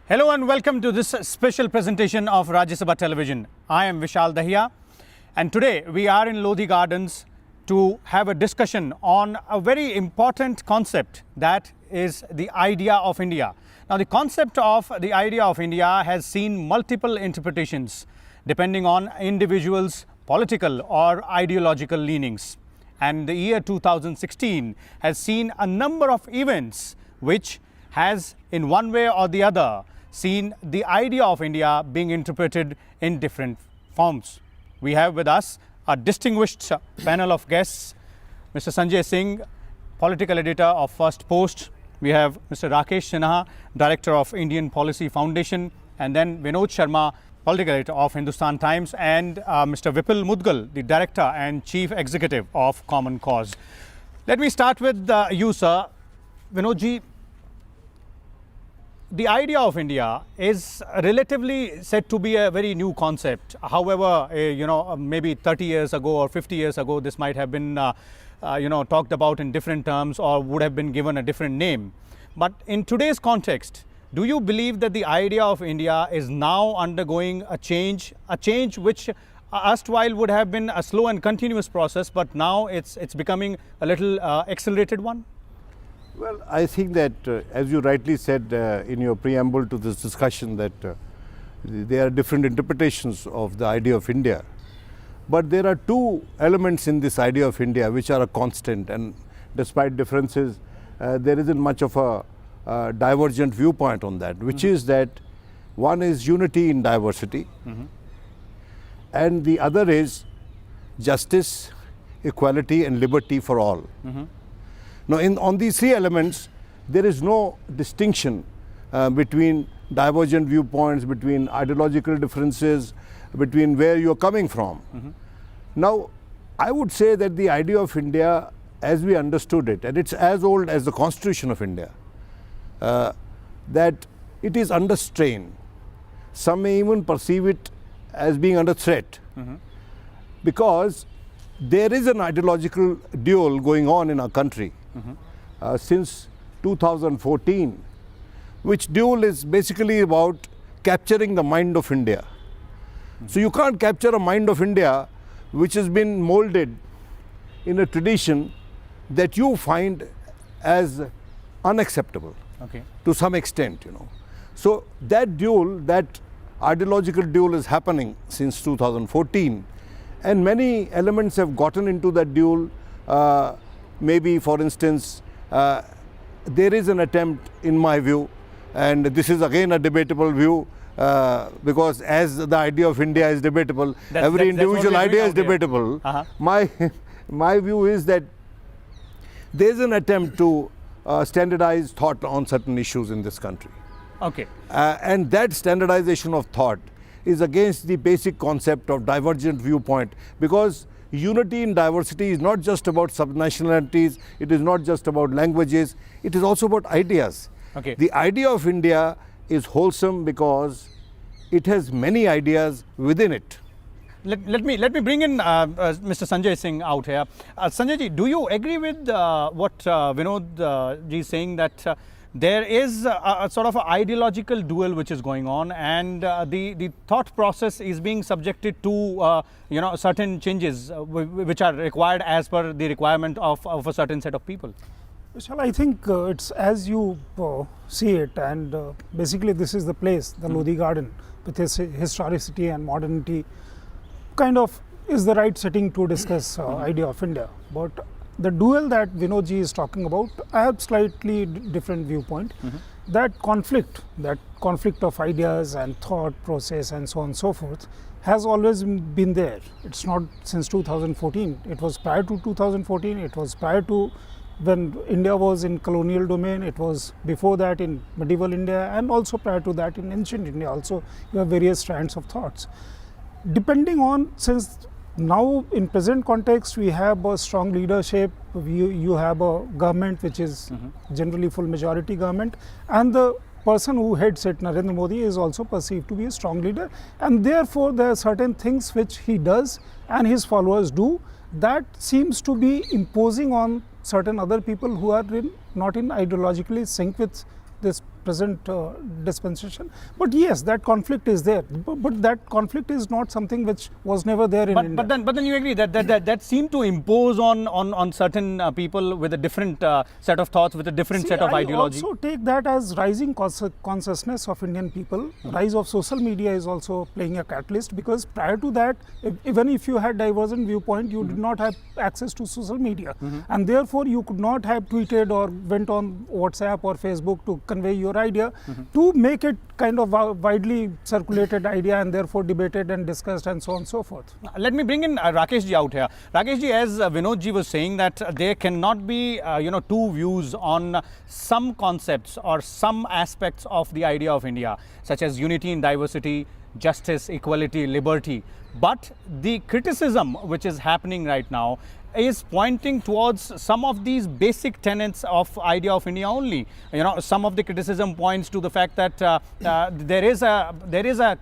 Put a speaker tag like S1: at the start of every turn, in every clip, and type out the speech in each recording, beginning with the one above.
S1: Hello and welcome to this special presentation of Rajya Sabha Television. I am Vishal Dahiya and today we are in Lodhi Gardens to have a discussion on a very important concept, that is the idea of India. Now the concept of the idea of India has seen multiple interpretations depending on individuals' political or ideological leanings. And the year 2016 has seen a number of events which has in one way or the other seen the idea of India being interpreted in different forms. We have with us a distinguished panel of guests, Mr. Sanjay Singh, political editor of First Post. We have Mr. Rakesh Sinha, director of Indian Policy Foundation, and then Vinod Sharma, political editor of Hindustan Times, and Mr. Vipul Mudgal, the director and chief executive of Common Cause. Let me start with you, sir. Vinodji, the idea of India is relatively said to be a very new concept. However, maybe 30 years ago or 50 years ago, this might have been, talked about in different terms or would have been given a different name. But in today's context, do you believe that the idea of India is now undergoing a change which erstwhile would have been a slow and continuous process, but now it's becoming a little accelerated one?
S2: Well, I think that, as you rightly said in your preamble to this discussion, that there are different interpretations of the idea of India. But there are two elements in this idea of India which are a constant, and despite differences, there isn't much of a divergent viewpoint on that, which is that one is unity in diversity, and the other is justice, equality and liberty for all. Now, on these three elements, there is no distinction between divergent viewpoints, between ideological differences, between where you're coming from. Now, I would say that the idea of India, as we understood it, and it's as old as the Constitution of India, that it is under strain. Some may even perceive it as being under threat, because there is an ideological duel going on in our country since 2014, which duel is basically about capturing the mind of India. So you can't capture a mind of India which has been molded in a tradition that you find as unacceptable to some extent, So that duel, that ideological duel is happening since 2014, and many elements have gotten into that duel. Maybe, for instance, there is an attempt, in my view, and this is again a debatable view, because as the idea of India is debatable, every individual idea is debatable. My view is that there is an attempt to standardize thought on certain issues in this country. And that standardization of thought is against the basic concept of divergent viewpoint, because unity in diversity is not just about subnationalities, it is not just about languages, it is also about ideas. The idea of India is wholesome because it has many ideas within it.
S1: Let me bring in Mr. Sanjay Singh out here. Sanjay ji, do you agree with what Vinod ji is saying, that there is a sort of ideological duel which is going on, and the thought process is being subjected to certain changes which are required as per the requirement of a certain set of people?
S3: Vishal, I think it's as you see it, and basically this is the place, the Lodhi Garden, with its historicity and modernity, kind of is the right setting to discuss idea of India. But the duel that Vinodji is talking about, I have slightly different viewpoint. That conflict of ideas and thought process and so on and so forth has always been there. It's not since 2014. It was prior to 2014. It was prior to when India was in colonial domain. It was before that in medieval India, and also prior to that in ancient India. Also, you have various strands of thoughts. Depending on, since now in present context we have a strong leadership, you have a government which is generally full majority government, and the person who heads it, Narendra Modi, is also perceived to be a strong leader, and therefore there are certain things which he does and his followers do that seems to be imposing on certain other people who are not in ideologically sync with this present dispensation. But yes, that conflict is there. But that conflict is not something which was never there in India.
S1: But then you agree that seemed to impose on certain people with a different set of thoughts, with a different set of ideology.
S3: I also take that as rising consciousness of Indian people. Rise of social media is also playing a catalyst, because prior to that, even if you had divergent viewpoint, you did not have access to social media, and therefore you could not have tweeted or went on WhatsApp or Facebook to convey your idea, to make it kind of a widely circulated idea and therefore debated and discussed and so on and so forth.
S1: Let me bring in Rakesh ji out here. Rakesh ji, as Vinod ji was saying, that there cannot be two views on some concepts or some aspects of the idea of India, such as unity in diversity, justice, equality, liberty. But the criticism which is happening right now is pointing towards some of these basic tenets of idea of India only. Some of the criticism points to the fact that there is a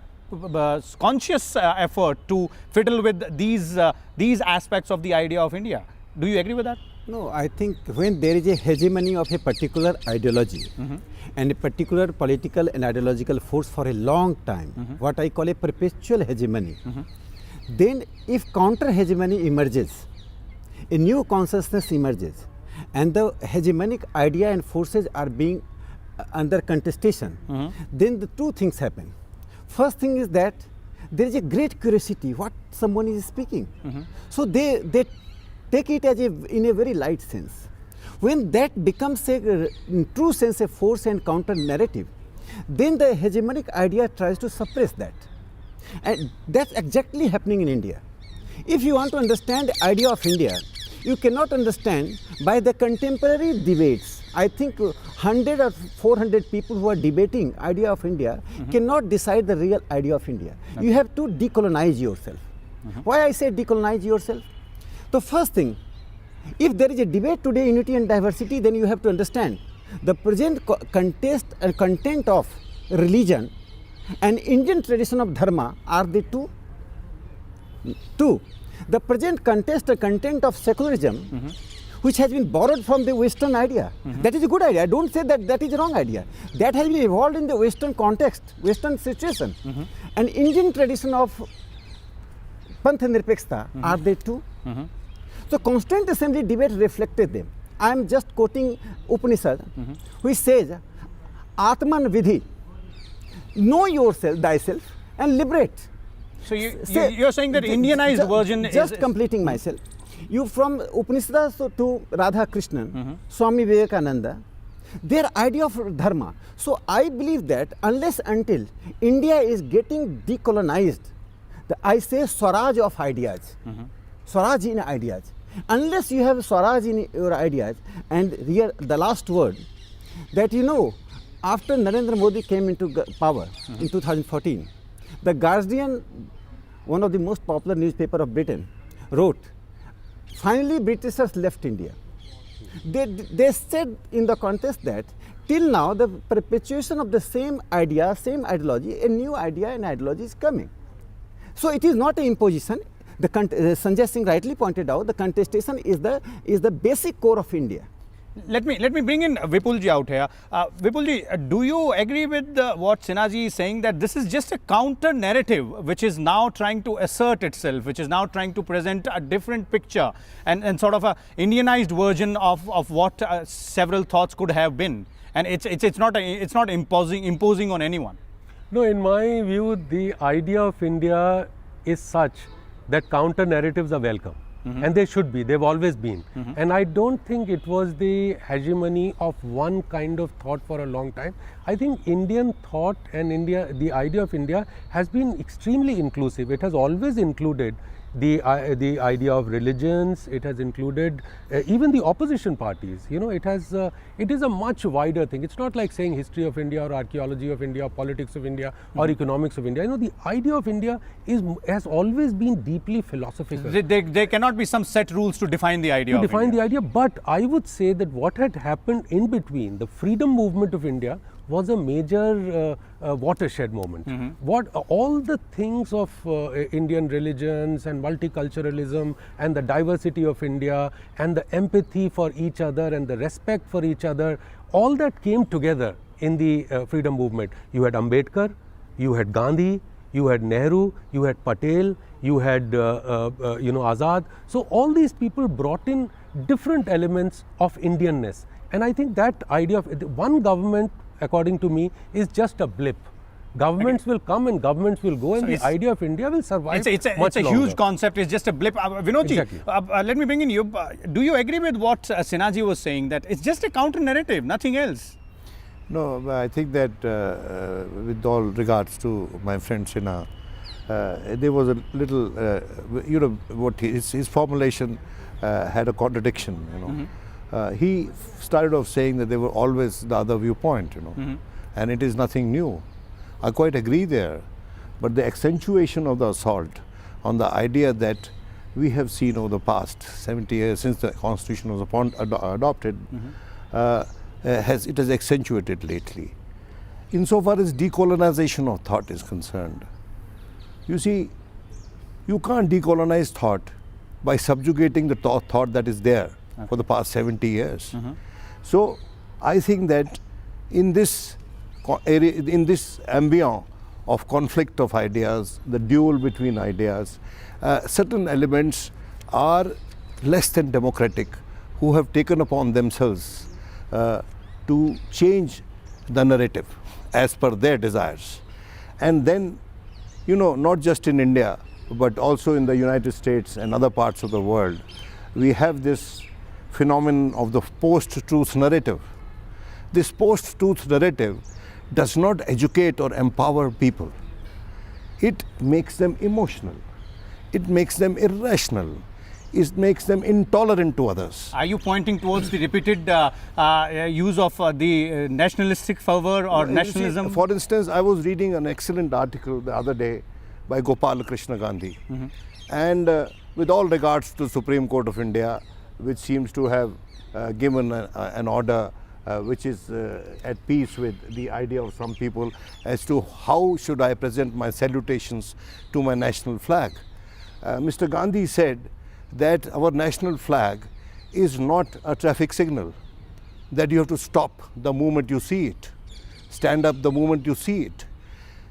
S1: conscious effort to fiddle with these aspects of the idea of India. Do you agree with that?
S4: No, I think when there is a hegemony of a particular ideology and a particular political and ideological force for a long time, what I call a perpetual hegemony, then if counter hegemony emerges, a new consciousness emerges, and the hegemonic idea and forces are being under contestation, then the two things happen. First thing is that there is a great curiosity what someone is speaking. So they take it as in a very light sense. When that becomes in true sense a force and counter narrative, then the hegemonic idea tries to suppress that. And that's exactly happening in India. If you want to understand the idea of India, you cannot understand by the contemporary debates. I think 100 or 400 people who are debating idea of India cannot decide the real idea of India. You have to decolonize yourself. Why I say decolonize yourself? The first thing, if there is a debate today, unity and diversity, then you have to understand the present contest and content of religion and Indian tradition of dharma are the two. The present contest and content of secularism, which has been borrowed from the Western idea. That is a good idea. I don't say that that is a wrong idea. That has been evolved in the Western context, Western situation. And Indian tradition of Pantha Nirpekshta are they two? So Constituent Assembly debate reflected them. I am just quoting Upanishad, which says, Atman Vidhi, know yourself, thyself, and liberate.
S1: So you're saying that Indianized version is...
S4: Just completing myself. You from Upanishads to Radha Krishnan, Swami Vivekananda, their idea of dharma. So I believe that unless until India is getting decolonized, I say Swaraj of ideas, Swaraj in ideas. Unless you have Swaraj in your ideas, and here the last word, that after Narendra Modi came into power in 2014, the Guardian, one of the most popular newspaper of Britain, wrote, finally Britishers left India. They said in the contest that till now the perpetuation of the same idea, same ideology, a new idea and ideology is coming. So it is not an imposition. Sanjay Singh rightly pointed out, the contestation is the basic core of India.
S1: Let me bring in Vipulji out here. Vipulji, do you agree with what Sinhaji is saying, that this is just a counter narrative which is now trying to assert itself, which is now trying to present a different picture and sort of a Indianized version of what several thoughts could have been, and it's not imposing on anyone?
S5: No, in my view, the idea of India is such that counter narratives are welcome. And they should be, they've always been. And I don't think it was the hegemony of one kind of thought for a long time. I think Indian thought and the idea of India has been extremely inclusive. It has always included the idea of religions, it has included even the opposition parties. It is a much wider thing. It's not like saying history of India or archaeology of India, or politics of India or economics of India. The idea of India has always been deeply philosophical.
S1: There cannot be some set rules to define the idea.
S5: But I would say that what had happened in between, the freedom movement of India was a major watershed moment. What all the things of Indian religions and multiculturalism and the diversity of India and the empathy for each other and the respect for each other, all that came together in the freedom movement. You had Ambedkar, you had Gandhi, you had Nehru, you had Patel, you had Azad. So all these people brought in different elements of Indianness, and I think that idea of one government, according to me, is just a blip. Governments will come and governments will go, and
S1: So
S5: the idea of India will survive.
S1: It's a
S5: much
S1: huge
S5: longer.
S1: concept. It's just a blip. Vinodji,
S5: Exactly.
S1: let me bring in you. Do you agree with what Sinhaji was saying, that it's just a counter narrative, nothing else?
S2: No, I think that with all regards to my friend Sinha, there was a little, what his formulation had a contradiction. He started off saying that there were always the other viewpoint, and it is nothing new. I quite agree there, but the accentuation of the assault on the idea that we have seen over the past 70 years since the constitution was adopted, it has accentuated lately. Insofar as decolonization of thought is concerned, you see, you can't decolonize thought by subjugating the thought that is there for the past 70 years. So I think that in this ambience of conflict of ideas, the duel between ideas, certain elements are less than democratic, who have taken upon themselves to change the narrative as per their desires. And then, not just in India, but also in the United States and other parts of the world, we have this phenomenon of the post-truth narrative. This post-truth narrative does not educate or empower people. It makes them emotional. It makes them irrational. It makes them intolerant to others.
S1: Are you pointing towards the repeated use of the nationalistic fervor or nationalism?
S2: For instance, I was reading an excellent article the other day by Gopal Krishna Gandhi. And with all regards to the Supreme Court of India, which seems to have given an order which is at peace with the idea of some people as to how should I present my salutations to my national flag. Mr. Gandhi said that our national flag is not a traffic signal, that you have to stop the moment you see it, stand up the moment you see it.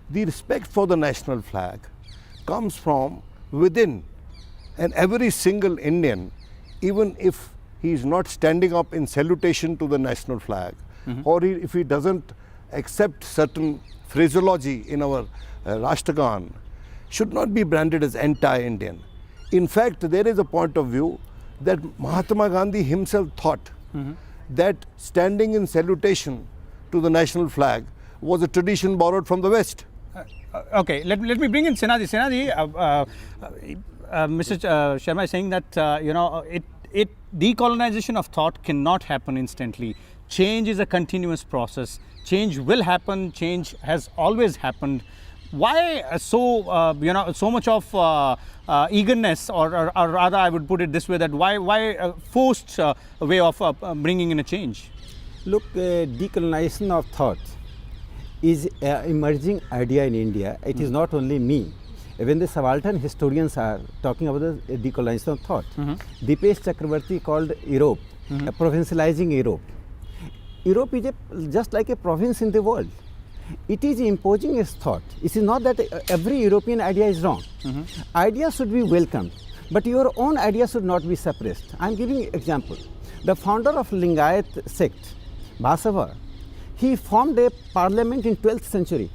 S2: The respect for the national flag comes from within, and every single Indian, even if he is not standing up in salutation to the national flag, or if he doesn't accept certain phraseology in our Rashtragan, should not be branded as anti-Indian. In fact, there is a point of view that Mahatma Gandhi himself thought that standing in salutation to the national flag was a tradition borrowed from the West.
S1: Okay, let me bring in Sinhaji. Sinhaji, Mr. Sharma is saying that decolonization of thought cannot happen instantly. Change is a continuous process. Change will happen. Change has always happened. Why so much of eagerness, or rather, I would put it this way: that why forced way of bringing in a change?
S4: Look, decolonization of thought is an emerging idea in India. It is not only me. Even the subaltern historians are talking about the decolonization of thought. Dipesh Chakrabarty called Europe, provincializing Europe. Europe is just like a province in the world. It is imposing its thought. It is not that every European idea is wrong. Ideas should be welcomed, but your own idea should not be suppressed. I am giving an example. The founder of Lingayat sect, Basava, he formed a parliament in 12th century.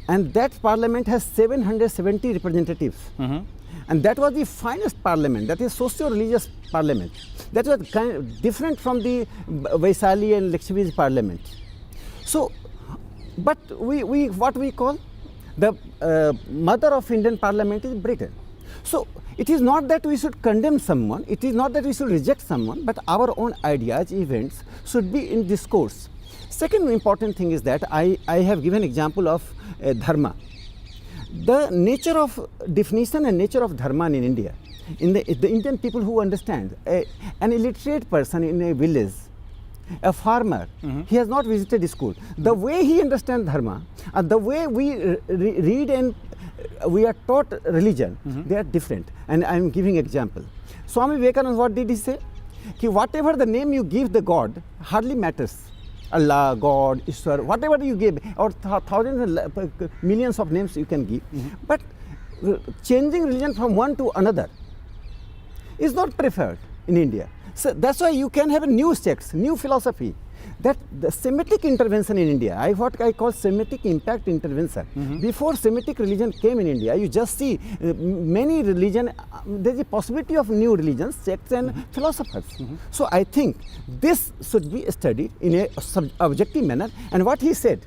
S4: And that parliament has 770 representatives. And that was the finest parliament, that is socio-religious parliament. That was kind of different from the Vaisali and Lakshmi's parliament. So, but what we call the mother of Indian parliament is Britain. So, it is not that we should condemn someone, it is not that we should reject someone, but our own ideas, events should be in discourse. Second important thing is that I have given example of dharma. The nature of definition and nature of dharma in India, in the Indian people who understand, an illiterate person in a village, a farmer, he has not visited a school. The way he understands dharma, and the way we read and we are taught religion, they are different. And I am giving example. Swami Vivekananda, what did he say? Ki whatever the name you give the God hardly matters. Allah, God, Ishwar, whatever you give, or thousands and millions of names you can give. But changing religion from one to another is not preferred in India. So that's why you can have a new sects, new philosophy. That the Semitic intervention in India, what I call Semitic impact intervention. Before Semitic religion came in India, you just see many religion, there is a possibility of new religions, sects and philosophers. So I think this should be studied in a objective manner. And what he said,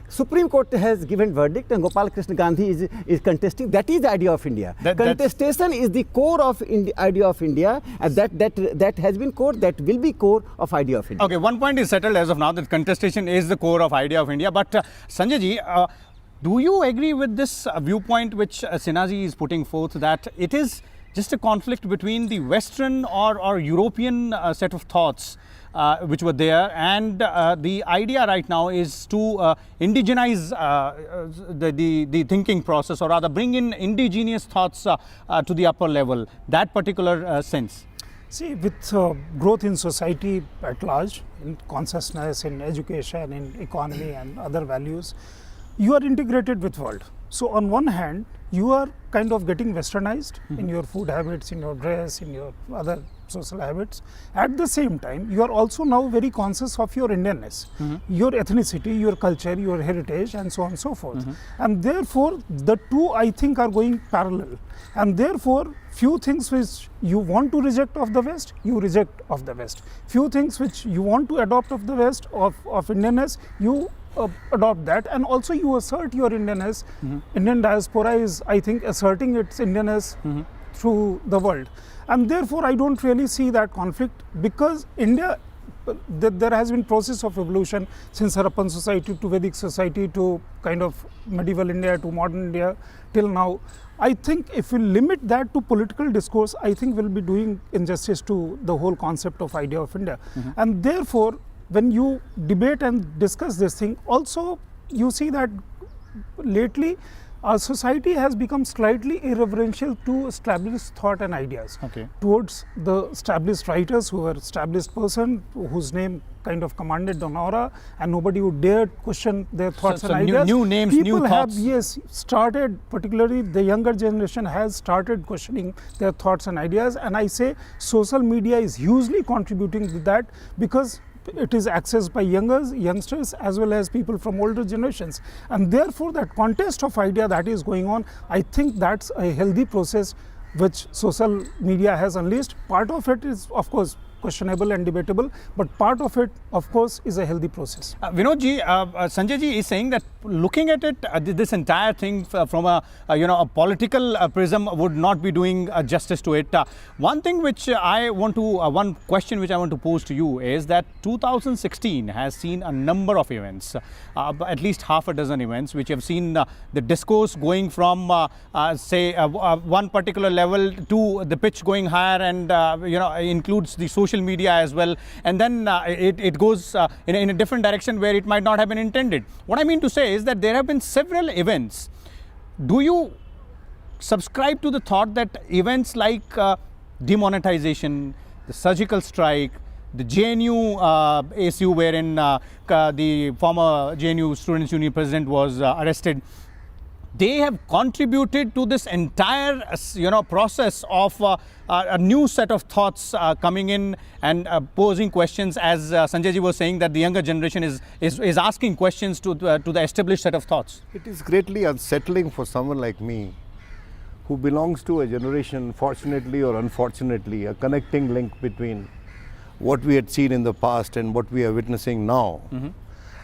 S4: Supreme Court has given verdict and Gopal Krishna Gandhi is contesting. That is the idea of India. Contestation is the core of idea of India, and that has been core, that will be core of idea of India.
S1: Okay, one point is settled as of now, that contestation is the core of idea of India. But Sanjay ji, do you agree with this viewpoint which Sinha ji is putting forth, that it is just a conflict between the Western or European set of thoughts which were there, and the idea right now is to indigenize the thinking process, or rather bring in indigenous thoughts to the upper level, that particular sense?
S3: See, with growth in society at large, in consciousness, in education, in economy and other values, you are integrated with world. So on one hand, you are kind of getting westernized in your food habits, in your dress, in your other social habits. At the same time, you are also now very conscious of your Indianness, your ethnicity, your culture, your heritage, and so on and so forth. And therefore, the two, I think, are going parallel. And therefore, few things which you want to reject of the West, you reject of the West. Few things which you want to adopt of the West, of Indianness, you adopt that, and also you assert your Indianness. Indian diaspora is, I think, asserting its Indianness through the world. And therefore, I don't really see that conflict, because India, there has been process of evolution since Harappan society to Vedic society to kind of medieval India to modern India till now. I think if we limit that to political discourse, I think we'll be doing injustice to the whole concept of idea of India. And therefore, when you debate and discuss this thing, also you see that lately our society has become slightly irreverential to established thought and ideas towards the established writers who were established person whose name kind of commanded the aura, and nobody would dare question their thoughts and ideas.
S1: New names,
S3: people
S1: new thoughts.
S3: have started, particularly the younger generation has started questioning their thoughts and ideas, and I say social media is hugely contributing to that, because it is accessed by youngsters as well as people from older generations, and therefore that contest of idea that is going on, I think that's a healthy process which social media has unleashed. Part of it is of course questionable and debatable, but part of it of course is a healthy process.
S1: Vinod ji, Sanjay ji is saying that looking at it, this entire thing from a political prism would not be doing justice to it. One thing which I want to, one question which I want to pose to you is that 2016 has seen a number of events, at least half a dozen events, which have seen the discourse going from say one particular level to the pitch going higher, and includes the social media as well, and then it goes in a different direction where it might not have been intended. What I mean to say is that there have been several events. Do you subscribe to the thought that events like demonetization, the surgical strike, the JNU issue wherein the former JNU Students' Union president was arrested, they have contributed to this entire process of a new set of thoughts coming in and posing questions, as Sanjay ji was saying, that the younger generation is asking questions to the established set of thoughts?
S2: It is greatly unsettling for someone like me, who belongs to a generation, fortunately or unfortunately, a connecting link between what we had seen in the past and what we are witnessing now.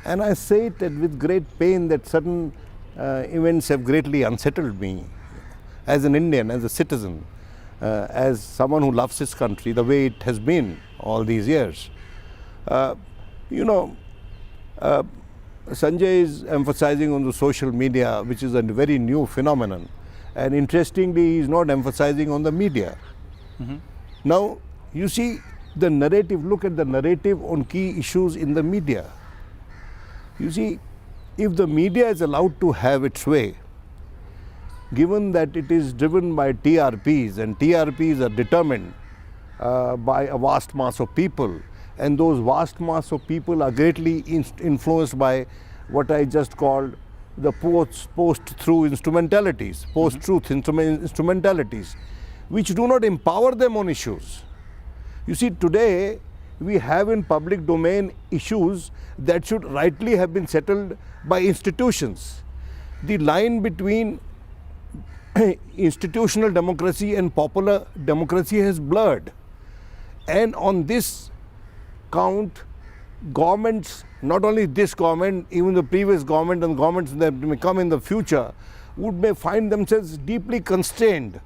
S2: And I say it with great pain that certain events have greatly unsettled me as an Indian, as a citizen, as someone who loves his country the way it has been all these years. Sanjay is emphasizing on the social media, which is a very new phenomenon, and interestingly he is not emphasizing on the media. Now you see the narrative, look at the narrative on key issues in the media. You see, if the media is allowed to have its way, given that it is driven by TRPs, and TRPs are determined by a vast mass of people, and those vast mass of people are greatly influenced by what I just called the post-truth instrumentalities, instrumentalities, which do not empower them on issues. You see, today we have in public domain issues that should rightly have been settled by institutions. The line between institutional democracy and popular democracy has blurred. And on this count, governments, not only this government, even the previous government and governments that may come in the future, may find themselves deeply constrained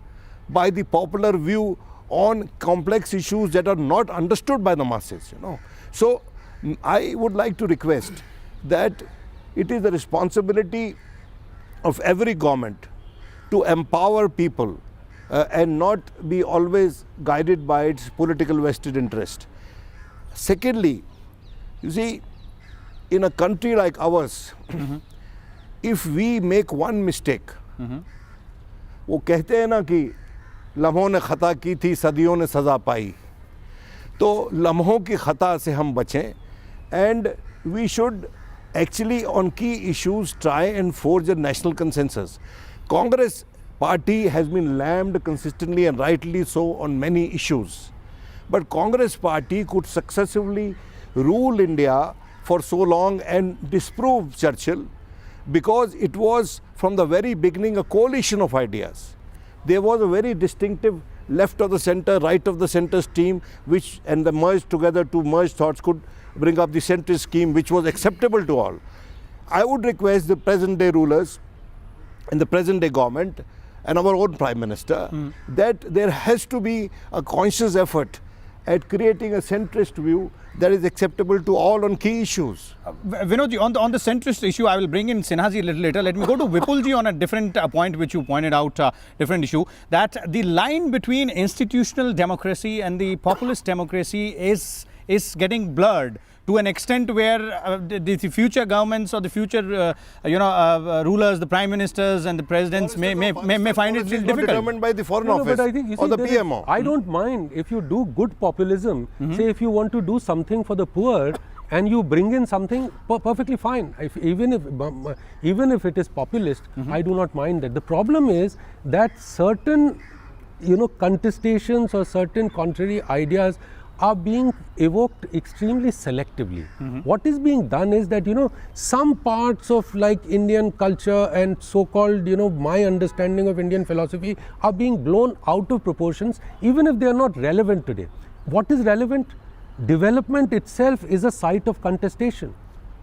S2: by the popular view on complex issues that are not understood by the masses. So I would like to request that it is the responsibility of every government to empower people and not be always guided by its political vested interest. Secondly, you see, in a country like ours, if we make one mistake, वो कहते हैं ना कि लम्हों ने खता की थी सदियों ने सज़ा पाई, तो लम्हों की खता से हम बचें, and we should actually on key issues try and forge a national consensus. Congress party has been lammed consistently and rightly so on many issues, but Congress party could successively rule India for so long and disprove Churchill, because it was from the very beginning a coalition of ideas. There was a very distinctive left of the center, right of the center scheme, which and the merged together, two merged thoughts could bring up the centrist scheme, which was acceptable to all. I would request the present day rulers and the present day government and our own Prime Minister that there has to be a conscious effort at creating a centrist view that is acceptable to all on key issues.
S1: Vinodji, on the centrist issue, I will bring in Sinhaji a little later. Let me go to Vipulji on a different point which you pointed out, different issue, that the line between institutional democracy and the populist democracy is getting blurred to an extent where the future governments or the future rulers, the prime ministers and the presidents may find it difficult.
S2: Determined by the Foreign Office
S5: But I think, you see,
S2: or the
S5: there
S2: PMO.
S5: I don't mind if you do good populism. Say if you want to do something for the poor and you bring in something perfectly fine. Even if it is populist, I do not mind that. The problem is that certain contestations or certain contrary ideas are being evoked extremely selectively. What is being done is that some parts of like Indian culture and so-called my understanding of Indian philosophy are being blown out of proportions, even if they are not relevant today. What is relevant? Development itself is a site of contestation.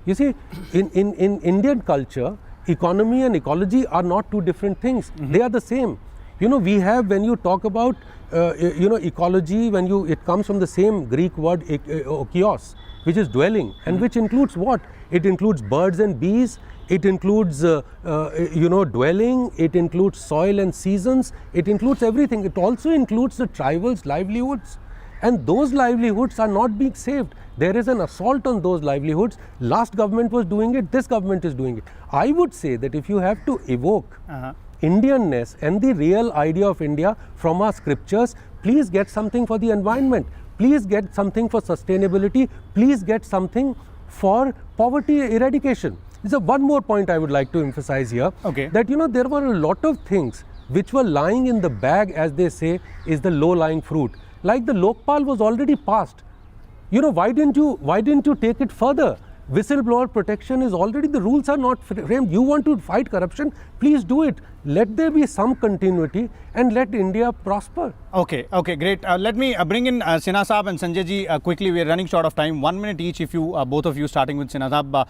S5: You see, in Indian culture, economy and ecology are not two different things. They are the same. We have, when you talk about ecology, it comes from the same Greek word okios, which is dwelling, and which includes what? It includes birds and bees, it includes dwelling, it includes soil and seasons, it includes everything. It also includes the tribals' livelihoods, and those livelihoods are not being saved. There is an assault on those livelihoods. Last government was doing it, this government is doing it. I would say that if you have to evoke Indianness and the real idea of India from our scriptures, please get something for the environment, please get something for sustainability, please get something for poverty eradication. There's one more point I would like to emphasize here, that there were a lot of things which were lying in the bag, as they say, is the low-lying fruit. Like the Lokpal was already passed. Why didn't you take it further? Whistleblower protection is already, the rules are not framed. You want to fight corruption, please do it. Let there be some continuity and let India prosper.
S1: Okay, great. Let me bring in Sinha Saab and Sanjay ji quickly. We are running short of time. 1 minute each, if you, both of you, starting with Sinha Saab.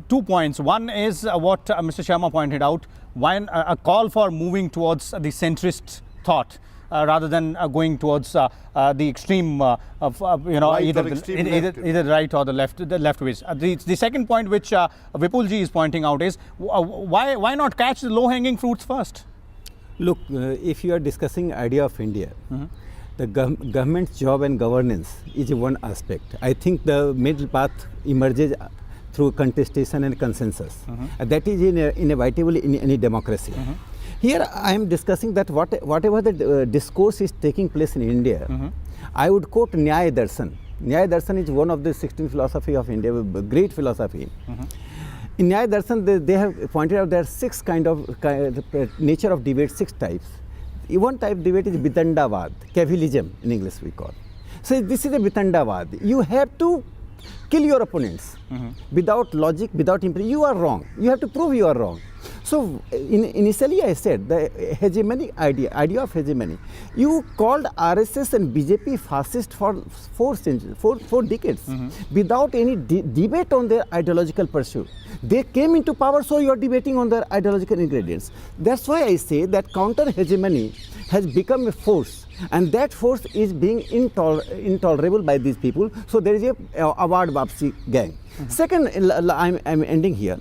S1: 2 points. One is what Mr. Sharma pointed out, a call for moving towards the centrist thought. Rather than going towards the extreme of either the right or the left ways. The second point which Vipulji is pointing out is why not catch the low-hanging fruits first?
S4: Look, if you are discussing idea of India, the government's job and governance is one aspect. I think the middle path emerges through contestation and consensus. That is inevitable in any democracy. Here I am discussing that whatever the discourse is taking place in India, I would quote Nyaya Darshan, Nyaya Darshan is one of the 16 philosophy of India, a great philosophy. In Nyaya Darshan, they have pointed out there are six nature of debate, 6 types. One type debate is Vitandavad, Cavilism in English we call. So this is a Vitandavad. You have to kill your opponents without logic, without empathy. You are wrong. You have to prove you are wrong. So initially I said the hegemony idea of hegemony. You called RSS and BJP fascist for 4 decades without any debate on their ideological pursuit. They came into power, so you are debating on their ideological ingredients. That's why I say that counter hegemony has become a force, and that force is being intolerable by these people. So there is a award Vapsi gang. Second, I'm ending here,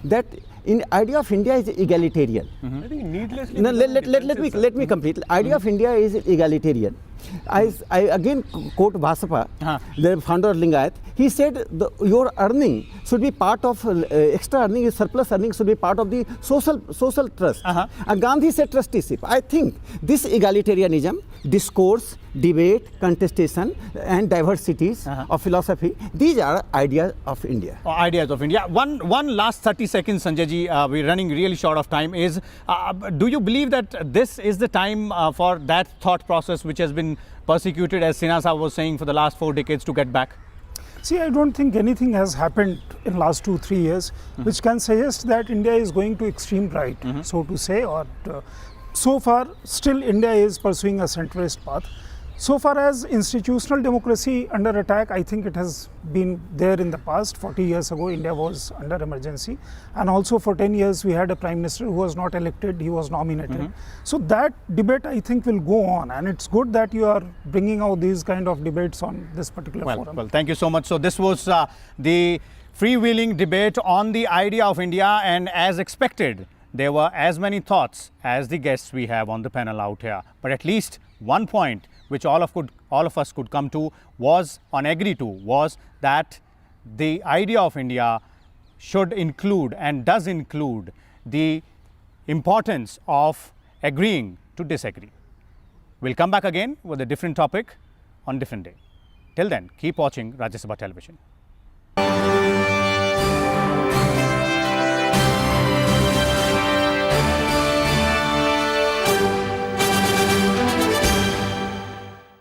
S4: that in idea of India is egalitarian.
S5: I think needlessly.
S4: No, let me complete. Idea of India is egalitarian. I again quote Bhasapa, the founder of Lingayat. He said your earning should be part of extra earning, surplus earning should be part of the social trust. And Gandhi said trusteeship. I think this egalitarianism, discourse, debate, contestation, and diversities of philosophy, these are ideas of India.
S1: Ideas of India. One last 30 seconds, Sanjay ji, we're running really short of time. Is do you believe that this is the time for that thought process which has been persecuted, as Sinha Saab was saying, for the last 4 decades to get back?
S3: See, I don't think anything has happened in last 2-3 years which can suggest that India is going to extreme right, so to say, or so far still India is pursuing a centrist path. So far as institutional democracy under attack, I think it has been there in the past. 40 years ago, India was under emergency, and also for 10 years we had a prime minister who was not elected, he was nominated. So that debate, I think, will go on, and it's good that you are bringing out these kind of debates on this particular forum.
S1: Well, thank you so much. So this was the freewheeling debate on the idea of India, and as expected, there were as many thoughts as the guests we have on the panel out here. But at least one point which all of us could come to agree to was that the idea of India should include and does include the importance of agreeing to disagree. We'll come back again with a different topic on a different day. Till then, keep watching Rajya Sabha Television.